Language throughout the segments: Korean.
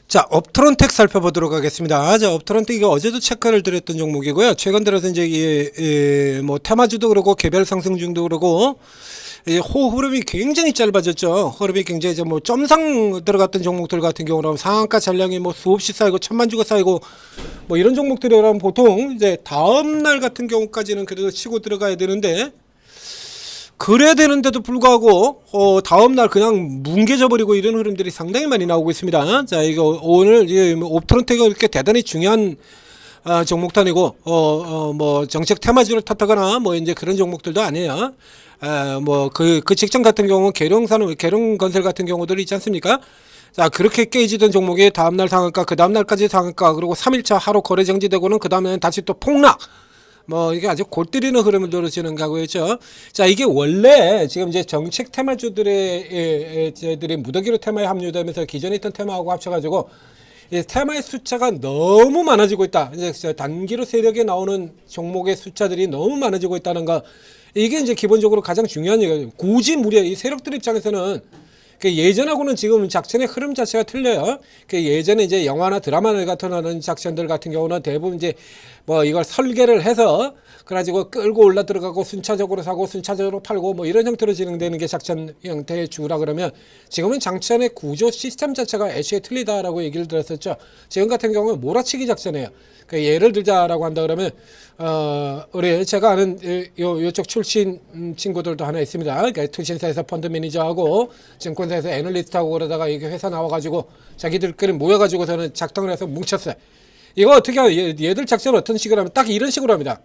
자, 업트론텍 살펴보도록 하겠습니다. 자, 업트론텍 이거 어제도 체크를 드렸던 종목이고요. 최근 들어서 이제 뭐 테마주도 그러고 개별 상승중도 그러고 흐름이 굉장히 짧아졌죠. 흐름이 굉장히 이제 뭐 점상 들어갔던 종목들 같은 경우는 상한가 잔량이 뭐 수없이 쌓이고 천만 주가 쌓이고 뭐 이런 종목들이라면 보통 이제 다음 날 같은 경우까지는 그래도 치고 들어가야 되는데 그래야 되는데도 불구하고 다음날 그냥 뭉개져 버리고 이런 흐름들이 상당히 많이 나오고 있습니다. 자, 이거 오늘 옵트론텍이 이렇게 대단히 중요한 종목단이고 뭐 정책 테마주를 탓하거나 뭐 이제 그런 종목들도 아니에요. 뭐 그 직전 같은 경우 계룡건설 같은 경우들 있지 않습니까? 자, 그렇게 깨지던 종목이 다음날 상한가, 그 다음날까지 상한가, 그리고 3일차 하루 거래 정지되고는 그 다음에는 다시 또 폭락. 뭐 이게 아주 골 때리는 흐름을 들어주는 거고요. 자, 이게 원래 지금 이제 정책 테마주들의 저희들이 무더기로 테마에 합류되면서 기존에 있던 테마하고 합쳐가지고 이 테마의 숫자가 너무 많아지고 있다. 이제 단기로 세력에 나오는 종목의 숫자들이 너무 많아지고 있다는 거. 이게 이제 기본적으로 가장 중요한 얘기예요. 굳이 무려 이 세력들 입장에서는 예전하고는 지금 작전의 흐름 자체가 틀려요. 예전에 이제 영화나 드라마 같은 하는 작전들 같은 경우는 대부분 이제 뭐 이걸 설계를 해서 그래가지고 끌고 올라 들어가고 순차적으로 사고 순차적으로 팔고 뭐 이런 형태로 진행되는 게 작전 형태의 주라 그러면 지금은 작전의 구조 시스템 자체가 애초에 틀리다라고 얘기를 들었었죠. 지금 같은 경우는 몰아치기 작전이에요. 예를 들자라고 한다 그러면 우리 제가 아는 요쪽 출신 친구들도 하나 있습니다. 그러니까 투신사에서 펀드 매니저하고 증권사에서 애널리스트하고 그러다가 이게 회사 나와가지고 자기들끼리 모여가지고서는 작당을 해서 뭉쳤어요. 이거 어떻게 얘들 작전을 어떤 식으로 하면 딱 이런 식으로 합니다.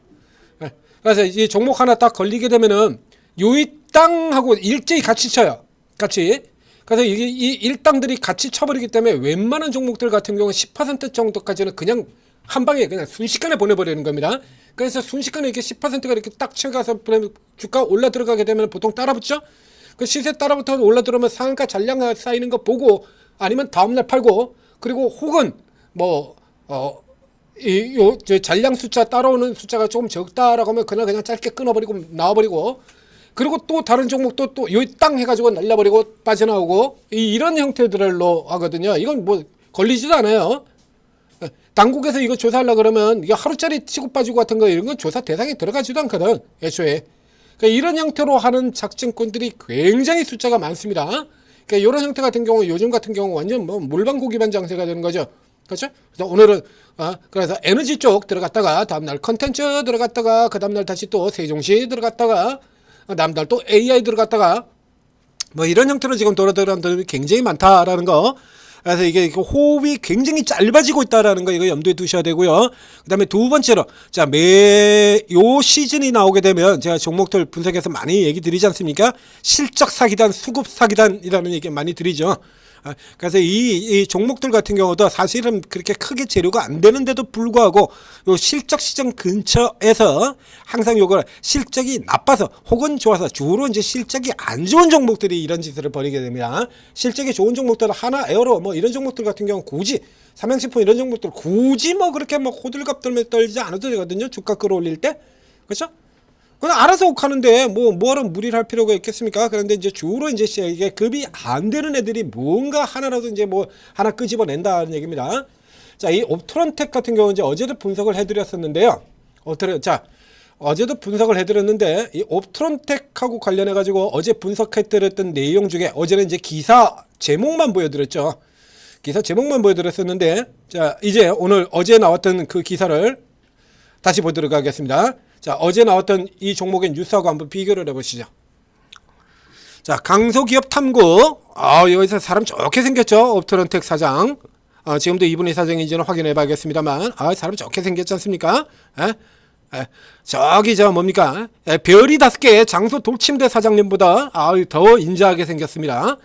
그래서 이 종목 하나 딱 걸리게 되면은 요이 땅하고 일제히 같이 쳐요. 같이. 그래서 이 일당들이 같이 쳐버리기 때문에 웬만한 종목들 같은 경우는 10% 정도까지는 그냥 한 방에 그냥 순식간에 보내버리는 겁니다. 그래서 순식간에 이렇게 10%가 이렇게 딱 쳐가서 주가 올라 들어가게 되면 보통 따라붙죠. 그 시세 따라붙어 올라 들어오면 상한가 잔량 쌓이는 거 보고 아니면 다음날 팔고 그리고 혹은 뭐 저 잔량 숫자 따라오는 숫자가 조금 적다라고 하면 그냥 짧게 끊어버리고 나와버리고 그리고 또 다른 종목도 또 여기 땅 해가지고 날려버리고 빠져나오고 이런 형태들로 하거든요. 이건 뭐 걸리지도 않아요. 당국에서 이거 조사하려고 그러면 이게 하루짜리 치고 빠지고 같은 거 이런 건 조사 대상에 들어가지도 않거든. 애초에. 그러니까 이런 형태로 하는 작전꾼들이 굉장히 숫자가 많습니다. 그러니까 이런 형태 같은 경우 요즘 같은 경우 완전 뭐 물방고기반 장세가 되는 거죠. 그렇죠? 그래서 오늘은 그래서 에너지 쪽 들어갔다가 다음날 컨텐츠 들어갔다가 그 다음날 다시 또 세종시 들어갔다가 다음날 또 AI 들어갔다가 뭐 이런 형태로 지금 돌아들어가는 분들이 굉장히 많다라는 거. 그래서 이게 호흡이 굉장히 짧아지고 있다라는 거 이거 염두에 두셔야 되고요. 그다음에 두 번째로 자, 요 시즌이 나오게 되면 제가 종목들 분석해서 많이 얘기 드리지 않습니까? 실적 사기단, 수급 사기단이라는 얘기 많이 드리죠. 그래서 이 종목들 같은 경우도 사실은 그렇게 크게 재료가 안 되는데도 불구하고 요 실적 시점 근처에서 항상 요걸 실적이 나빠서 혹은 좋아서 주로 이제 실적이 안 좋은 종목들이 이런 짓을 벌이게 됩니다. 실적이 좋은 종목들 하나 에어로 뭐 이런 종목들 같은 경우 굳이 삼양식품 이런 종목들 굳이 뭐 그렇게 뭐 호들갑 떨지 않아도 되거든요. 주가 끌어올릴 때. 그렇죠? 그냥 알아서 혹하는데 뭐하러 무리를 할 필요가 있겠습니까? 그런데 이제 주로 이제 이게 급이 안 되는 애들이 뭔가 하나라도 이제 뭐 하나 끄집어낸다는 얘기입니다. 자, 이 옵트론텍 같은 경우는 이제 어제도 분석을 해드렸었는데요. 어제도 분석을 해드렸는데 이 옵트론텍하고 관련해 가지고 어제 분석해드렸던 내용 중에 어제는 이제 기사 제목만 보여드렸죠. 기사 제목만 보여드렸었는데 자, 이제 어제 나왔던 그 기사를 다시 보도록 하겠습니다. 자, 어제 나왔던 이 종목의 뉴스하고 한번 비교를 해보시죠. 자, 강소기업 탐구. 여기서 사람 좋게 생겼죠. 옵트론텍 사장. 지금도 이분이 사장인지는 확인해 봐야겠습니다만. 사람 좋게 생겼지 않습니까? 저기 뭡니까? 별이 5개 장소 돌침대 사장님보다 더 인자하게 생겼습니다.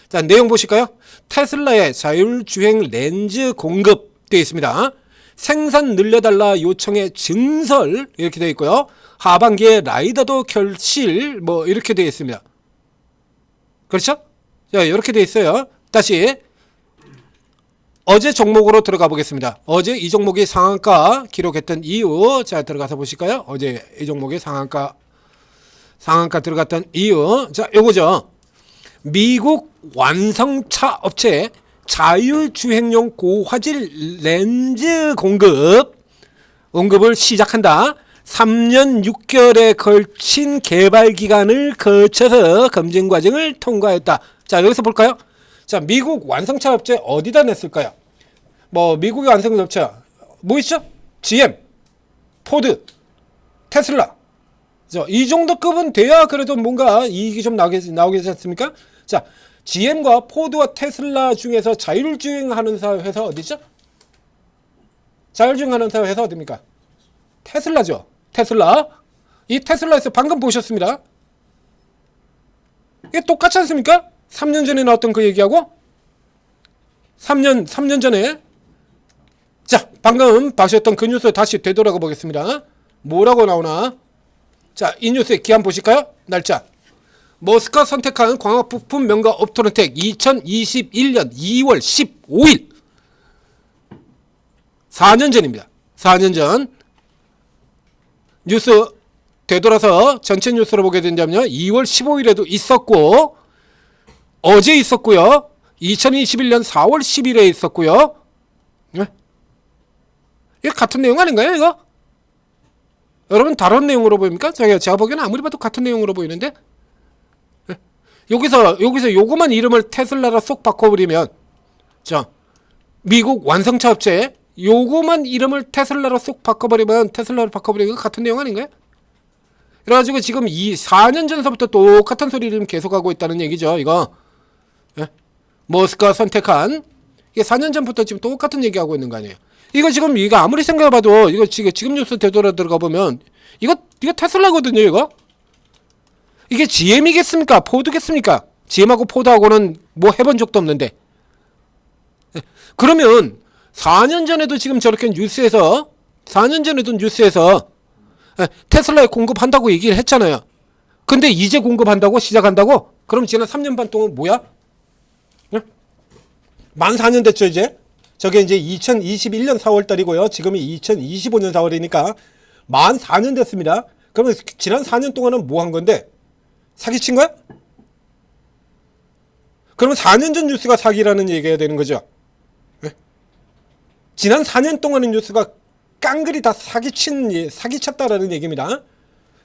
자, 내용 보실까요? 테슬라의 자율주행 렌즈 공급 되어 있습니다. 생산 늘려달라 요청의 증설 이렇게 되어 있고요. 하반기에 라이더도 결실 뭐 이렇게 되어 있습니다. 그렇죠? 자, 이렇게 되어 있어요. 다시 어제 종목으로 들어가 보겠습니다. 어제 이 종목이 상한가 기록했던 이유 자 들어가서 보실까요? 어제 이 종목이 상한가 들어갔던 이유 자 요거죠. 미국 완성차 업체 자율주행용 고화질 렌즈 공급을 시작한다. 3년 6개월에 걸친 개발 기간을 거쳐서 검증 과정을 통과했다. 자, 여기서 볼까요? 자, 미국 완성차 업체 어디다 냈을까요? 뭐 미국의 완성차 업체 뭐 있죠? GM, 포드, 테슬라. 이 정도 급은 돼야 그래도 뭔가 이익이 좀 나오겠지 않습니까? 자, GM과 포드와 테슬라 중에서 자율주행하는 회사 어디죠? 자율주행하는 회사 어디입니까? 테슬라죠. 테슬라. 이 테슬라에서 방금 보셨습니다. 이게 똑같지 않습니까? 3년 전에 나왔던 그 얘기하고 3년 전에. 자, 방금 보셨던 그 뉴스 다시 되돌아가 보겠습니다. 뭐라고 나오나? 자, 이 뉴스의 기한 보실까요? 날짜. 머스크가 선택한 광학 부품 명가 업토론텍 2021년 2월 15일. 4년 전입니다. 4년 전. 뉴스 되돌아서 전체 뉴스로 보게 된다면요. 2월 15일에도 있었고, 어제 있었고요. 2021년 4월 10일에 있었고요. 네? 이게 같은 내용 아닌가요, 이거? 여러분 다른 내용으로 보입니까? 제가 보기에는 아무리 봐도 같은 내용으로 보이는데. 네? 여기서 요거만 이름을 테슬라로 쏙 바꿔버리면, 자, 미국 완성차 업체 요거만 이름을 테슬라로 쏙 바꿔버리면 같은 내용 아닌가요? 그래가지고 지금 이 4년 전서부터 똑같은 소리를 계속하고 있다는 얘기죠. 이거. 예? 머스크가 선택한, 이게 4년 전부터 지금 똑같은 얘기하고 있는 거 아니에요. 이거 지금 이거 아무리 생각해봐도 이거 지금 뉴스 되돌아 들어가 보면 이거 테슬라거든요. 이게 GM이겠습니까? 포드겠습니까? GM하고 포드하고는 뭐 해본 적도 없는데. 예? 그러면 4년 전에도 지금 저렇게 뉴스에서 테슬라에 공급한다고 얘기를 했잖아요. 근데 이제 공급한다고 시작한다고? 그럼 지난 3년 반 동안 뭐야? 네? 만 4년 됐죠 이제? 저게 이제 2021년 4월 달이고요. 지금이 2025년 4월이니까 만 4년 됐습니다. 그러면 지난 4년 동안은 뭐 한 건데? 사기친 거야? 그러면 4년 전 뉴스가 사기라는 얘기가 되는 거죠. 지난 4년 동안의 뉴스가 깡그리 다 사기쳤다라는 얘기입니다.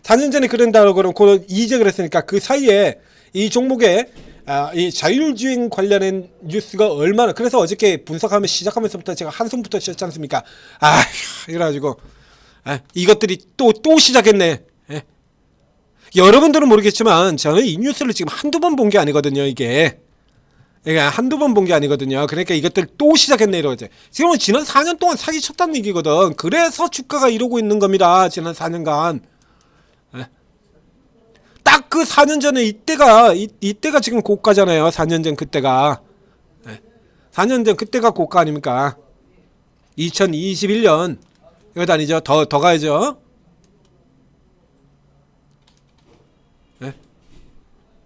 4년 전에 그런다고 그러고 이제 그랬으니까 그 사이에 이 종목에 이 자율주행 관련된 뉴스가 얼마나, 그래서 어저께 분석하면 시작하면서부터 제가 한숨부터 쉬었지 않습니까? 이래가지고 이것들이 또 시작했네. 여러분들은 모르겠지만 저는 이 뉴스를 지금 한두 번 본 게 아니거든요. 이게 한두 번 본 게 아니거든요. 그러니까 이것들 또 시작했네 이러지. 지금은 지난 4년 동안 사기쳤다는 얘기거든. 그래서 주가가 이러고 있는 겁니다. 지난 4년간. 딱 그 4년 전에 이때가 지금 고가잖아요. 4년 전 그때가. 4년 전 그때가 고가 아닙니까? 2021년. 이거 아니죠. 더 가야죠.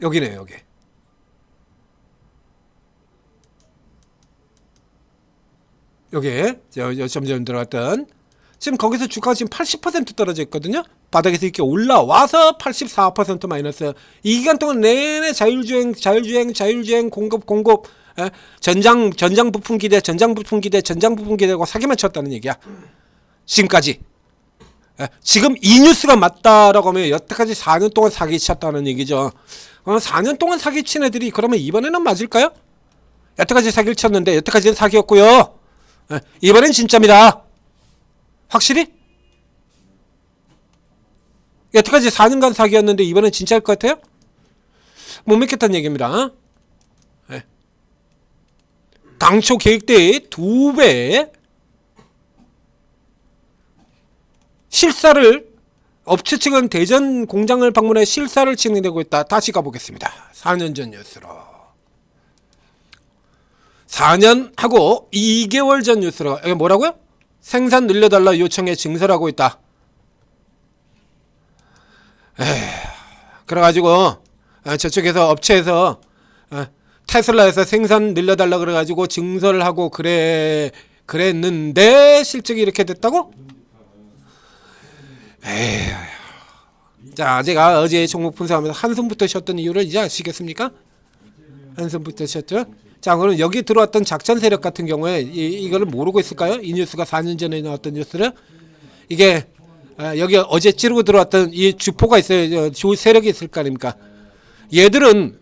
여기네요, 여기. 여기에 점점 들어갔던, 지금 거기서 주가가 지금 80% 떨어져 있거든요. 바닥에서 이렇게 올라와서 84% 마이너스. 이 기간 동안 내내 자율주행 공급, 전장 부품 기대고 사기만 쳤다는 얘기야. 지금까지. 지금 이 뉴스가 맞다라고 하면 여태까지 4년 동안 사기 쳤다는 얘기죠. 4년 동안 사기 친 애들이 그러면 이번에는 맞을까요? 여태까지 사기를 쳤는데 여태까지는 사기였고요. 이번엔 진짜입니다. 확실히? 여태까지 4년간 사기였는데 이번엔 진짜일 것 같아요? 못 믿겠다는 얘기입니다. 당초 계획대의 2배 실사를, 업체 측은 대전 공장을 방문해 실사를 진행되고 있다. 다시 가보겠습니다. 4년 전 뉴스로. 4년 하고 2개월 전 뉴스로. 이게 뭐라고요? 생산 늘려달라 요청에 증설하고 있다. 그래가지고 저쪽에서 업체에서 테슬라에서 생산 늘려달라 그래가지고 증설을 하고 그랬는데 실적이 이렇게 됐다고? 자, 제가 어제 종목 분석하면서 한숨부터 쉬었던 이유를 이제 아시겠습니까? 한숨부터 쉬었죠? 자, 그럼 여기 들어왔던 작전 세력 같은 경우에 이거를 모르고 있을까요? 이 뉴스가 4년 전에 나왔던 뉴스를 이게 여기 어제 찌르고 들어왔던 이 주포가 있어요. 주 세력이 있을 거 아닙니까? 얘들은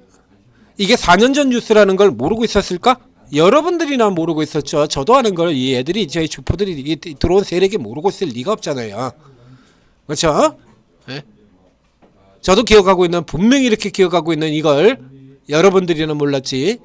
이게 4년 전 뉴스라는 걸 모르고 있었을까? 여러분들이나 모르고 있었죠. 저도 아는 걸 이 애들이 저희 주포들이 들어온 세력이 모르고 있을 리가 없잖아요. 그렇죠? 네? 저도 기억하고 있는 분명히 이렇게 기억하고 있는 이걸 여러분들이나 몰랐지.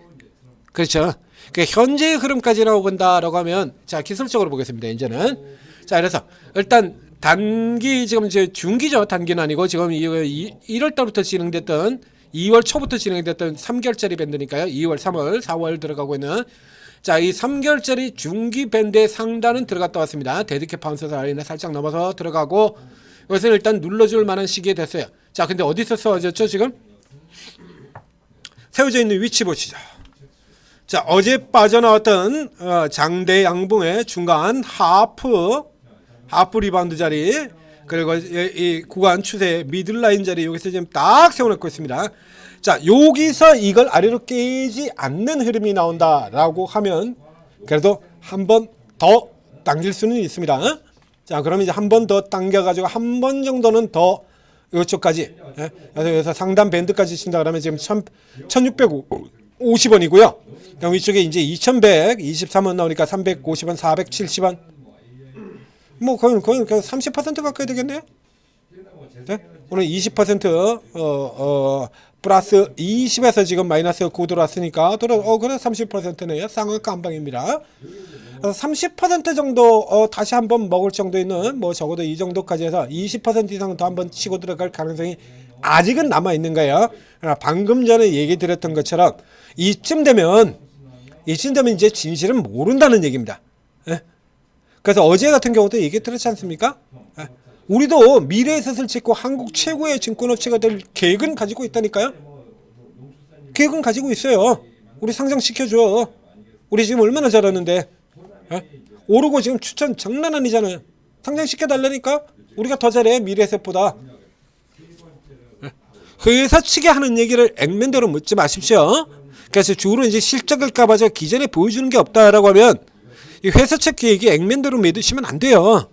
그렇죠? 현재의 흐름까지라고 본다라고 하면 자 기술적으로 보겠습니다. 이제는 자 그래서 일단 단기 지금 이제 중기죠. 단기는 아니고 지금 1월 달부터 진행됐던 2월 초부터 진행됐던 3개월짜리 밴드니까요. 2월, 3월, 4월 들어가고 있는 자 이 3개월짜리 중기 밴드의 상단은 들어갔다 왔습니다. 데드캣 파운스 라인에 살짝 넘어서 들어가고 이것을 일단 눌러줄 만한 시기에 됐어요. 자 근데 어디서 세워졌죠 지금? 세워져 있는 위치 보시죠. 자 어제 빠져나왔던 장대 양봉의 중간 하프 리바운드 자리 그리고 이 구간 추세 미들라인 자리 여기서 지금 딱 세워놓고 있습니다. 자 여기서 이걸 아래로 깨지 않는 흐름이 나온다라고 하면 그래도 한 번 더 당길 수는 있습니다. 자 그럼 이제 한 번 더 당겨가지고 한 번 정도는 더 이쪽까지 그래서 상단 밴드까지 친다 그러면 지금 1650원이고요. 그럼 이쪽에 이제 2123원 나오니까 350원 470원 뭐 거의 30% 가까이 되겠네요. 네? 오늘 20% 플러스 20에서 지금 마이너스 9 들어왔으니까 그래 30%네요. 쌍어가 한 방입니다. 30% 정도 다시 한번 먹을 정도 있는 뭐 적어도 이 정도까지 해서 20% 이상 더 한번 치고 들어갈 가능성이 아직은 남아 있는 거예요. 방금 전에 얘기 드렸던 것처럼 이쯤 되면 이제 진실은 모른다는 얘기입니다. 예? 그래서 어제 같은 경우도 얘기 들었지 않습니까? 예? 우리도 미래의 셋을 찍고 한국 최고의 증권업체가 될 계획은 가지고 있다니까요. 계획은 가지고 있어요. 우리 상장시켜줘. 우리 지금 얼마나 잘하는데. 예? 오르고 지금 추천 장난 아니잖아요. 상장시켜달라니까. 우리가 더 잘해 미래의 셋보다. 예? 회사 측에 하는 얘기를 액면대로 묻지 마십시오. 그래서 주로 이제 실적을 까봐서 기존에 보여주는 게 없다라고 하면 이 회사 측 계획이 액면대로 믿으시면 안 돼요.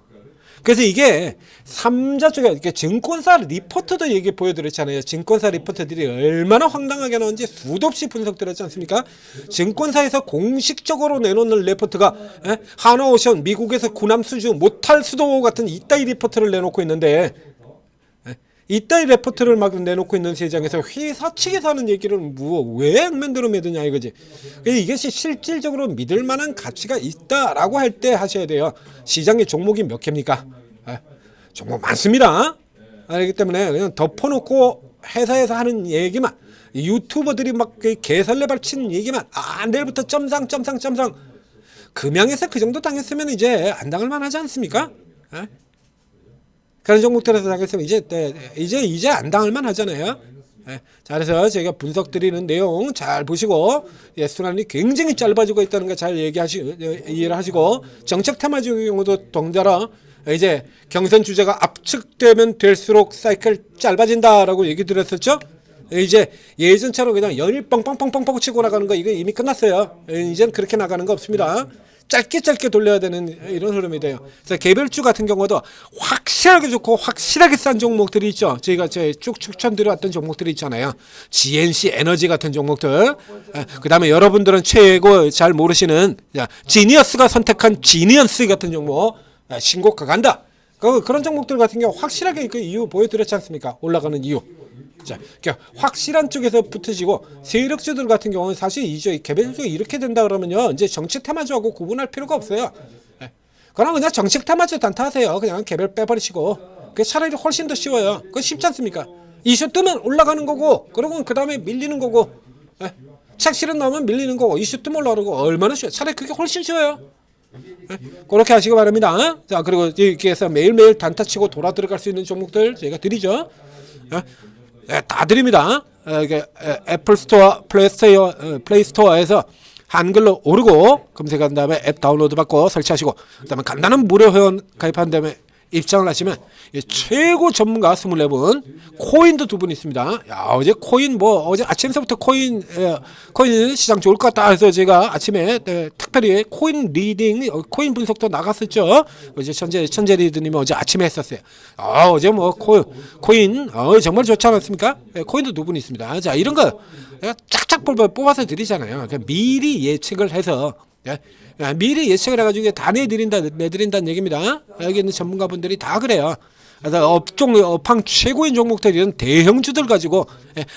그래서 이게 3자 쪽에 이렇게 증권사 리포트도 얘기 보여드렸잖아요. 증권사 리포트들이 얼마나 황당하게 나오는지 수도 없이 분석드렸지 않습니까? 증권사에서 공식적으로 내놓는 리포트가 하나오션 미국에서 구남수주 못할 수도 같은 이따위 리포트를 내놓고 있는데 이따위 리포트를 막 내놓고 있는 세상에서 회사 측에서 하는 얘기를 왜 액면대로 믿으냐 이거지. 이것이 실질적으로 믿을 만한 가치가 있다라고 할 때 하셔야 돼요. 시장의 종목이 몇 개입니까? 종목 많습니다. 그렇기 때문에 그냥 덮어놓고 회사에서 하는 얘기만 유튜버들이 막 개설레발 치는 얘기만 내일부터 점상 금양에서 그 정도 당했으면 이제 안 당할 만하지 않습니까? 그런 종목들에서 당했으면 이제 안 당할 만하잖아요. 자 그래서 제가 분석 드리는 내용 잘 보시고 순환이 굉장히 짧아지고 있다는 거 잘 이해를 하시고 정책 테마주의 경우도 동자라 이제 경선 주제가 압축되면 될수록 사이클 짧아진다라고 얘기 드렸었죠. 이제 예전처럼 그냥 연일 뻥뻥뻥뻥 치고 나가는 거 이거 이미 끝났어요. 이제는 그렇게 나가는 거 없습니다. 짧게 돌려야 되는 이런 흐름이 돼요. 그래서 개별주 같은 경우도 확실하게 좋고 확실하게 싼 종목들이 있죠. 저희가 쭉 추천드려왔던 종목들이 있잖아요. GNC 에너지 같은 종목들. 그 다음에 여러분들은 최고 잘 모르시는 지니어스가 선택한 지니어스 같은 종목. 신고가 간다. 그런 종목들 같은 경우 확실하게 그 이유 보여드렸지 않습니까? 올라가는 이유. 자, 그러니까 확실한 쪽에서 붙으시고 세력주들 같은 경우는 사실 이제 개별주가 이렇게 된다 그러면요 이제 정책 테마주하고 구분할 필요가 없어요. 그럼 그냥 정책 테마주 단타하세요. 그냥 개별 빼버리시고 그게 차라리 훨씬 더 쉬워요. 그거 쉽지 않습니까? 이슈 뜨면 올라가는 거고 그러고 그 다음에 밀리는 거고 책 실은 나오면 밀리는 거고 이슈 뜨면 올라가는 거 얼마나 쉬워요. 차라리 그게 훨씬 쉬워요. 그렇게 하시기 바랍니다. 자 그리고 이렇게 해서 매일매일 단타 치고 돌아 들어갈 수 있는 종목들 저희가 드리죠. 다 드립니다. 이게 애플 스토어, 플레이 스토어에서 한글로 오르고 검색한 다음에 앱 다운로드 받고 설치하시고 그다음에 간단한 무료 회원 가입한 다음에 입장을 하시면 최고 전문가 24분, 코인도 2분 있습니다. 야, 어제 코인 어제 아침서부터 코인 시장 좋을 것 같다 해서 제가 아침에 특별히 코인 리딩, 코인 분석도 나갔었죠. 어제 천재 리드님이 어제 아침에 했었어요. 어제 코인 정말 좋지 않았습니까? 코인도 2분 있습니다. 자, 이런 거 쫙쫙 뽑아서 드리잖아요. 그러니까 미리 예측을 해서 미리 예측을 해가지고 다 내드린다는 얘기입니다. 여기 있는 전문가분들이 다 그래요. 그래서 업황 최고인 종목들 이런 대형주들 가지고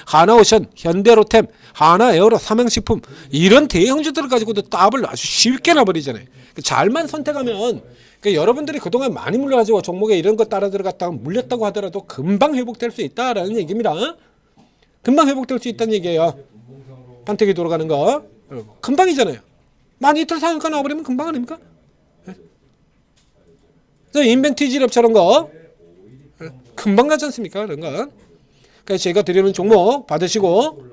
하나오션, 현대로템, 하나에어로, 삼양식품 이런 대형주들 가지고도 답을 아주 쉽게 놔버리잖아요. 잘만 선택하면 여러분들이 그동안 많이 물려가지고 종목에 이런 거 따라 들어갔다가 물렸다고 하더라도 금방 회복될 수 있다라는 얘기입니다. 금방 회복될 수 있다는 얘기예요. 판택이 돌아가는 거 금방이잖아요. 만 이틀 상한가 나와버리면 금방 아닙니까? 인벤티지랩처럼 거 금방 가지 않습니까? 그런 건. 그래서 제가 드리는 종목 받으시고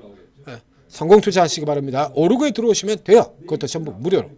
성공 투자하시기 바랍니다. 오르고에 들어오시면 돼요. 그것도 전부 무료로.